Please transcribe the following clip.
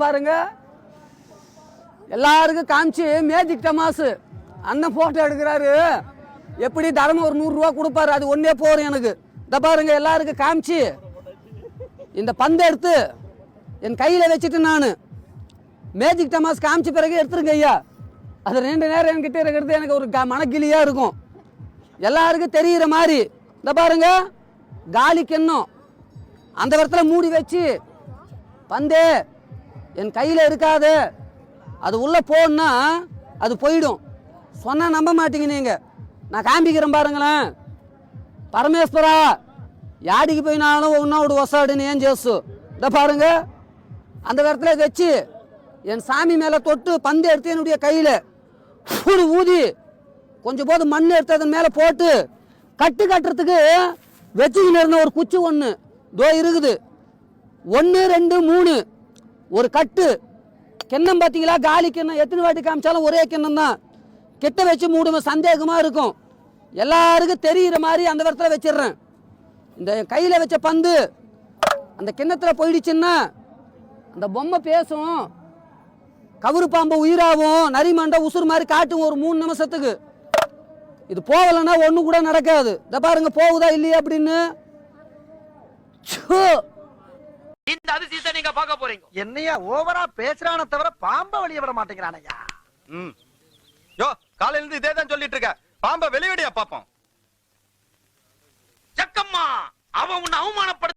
பாருங்க, எல்லாருக்கும் காமிச்சு மேஜிக் டமாஸ் அண்ணன் போட்டோ எடுக்கிறாரு. எப்படி தரமா ஒரு 100 ரூபா கொடுப்பாரு, அது ஒன்னே போறோம் எனக்கு. இந்த பாருங்க, எல்லாருக்கும் காமிச்சு இந்த பந்தை எடுத்து என் கையில வச்சுட்டு நான் மேஜிக் டமாஸ் காமிச்ச பிறகு எடுத்துருங்க ஐயா. அது 2 நேரம் என்கிட்ட இருக்கிறது எனக்கு ஒரு மனக்கிளியா இருக்கும். எல்லாருக்கும் தெரிகிற மாதிரி இந்த பாருங்க, காலி கிண்ணம் அந்த இடத்துல மூடி வச்சு பந்தே என் கையில் இருக்காது, அது உள்ள போனா அது போயிடும். சொன்னா நம்ப மாட்டீங்க நீங்க. நான் காமிக்கிறேன் பாருங்களேன். பரமேஸ்வரா யாடிக்கு போயினாலும் ஒன்னோடு ஒசாடுன்னு ஏன் ஜேசு. இந்த பாருங்க, அந்த இடத்துல வச்சு என் சாமி மேல தொட்டு பந்து எடுத்து என்னுடைய கையில ஊதி கொஞ்சம் போது மண் எடுத்து அதன் மேல போட்டு கட்டு கட்டுறதுக்கு வச்சுக்கின்னு இருந்த ஒரு குச்சி ஒன்று தோ இருக்குது. 1 2 3 ஒரு கட்டு கிண்ணம் பார்த்தீங்களா, காலி கிண்ணம். எத்தனை வாட்டி காமிச்சாலும் ஒரே கிண்ணம் தான். கிட்ட வச்சு மூடுமே, சந்தேகமா இருக்கும். எல்லாருக்கும் தெரிகிற மாதிரி அந்த இடத்துல வச்சிடுறேன். இந்த கையில் வச்ச பந்து அந்த கிண்ணத்தில் போயிடுச்சுன்னா அந்த பொம்மை பேசும், கவுரு பாம்பு உயிராகும், நரிமண்டை உசுறு மாதிரி காட்டும் ஒரு 3 நிமிஷத்துக்கு. இது போகலைன்னா ஒண்ணு கூட நடக்காது. இத பாருங்க போகுதா இல்லையா அப்படின்னு. இந்த அதிசயத்தை நீங்க பார்க்க போறீங்க. என்னையா ஓவரா பேசுறானே தவிர பாம்ப வெளிய விட மாட்டேங்கிறானயா. யோ காலையில இருந்து இதே தான் சொல்லிட்டு இருக்க. பாம்ப வெளியடியா பாப்போம். ஜக்கம்மா அவன் உன்னை அவமானப்படுத்த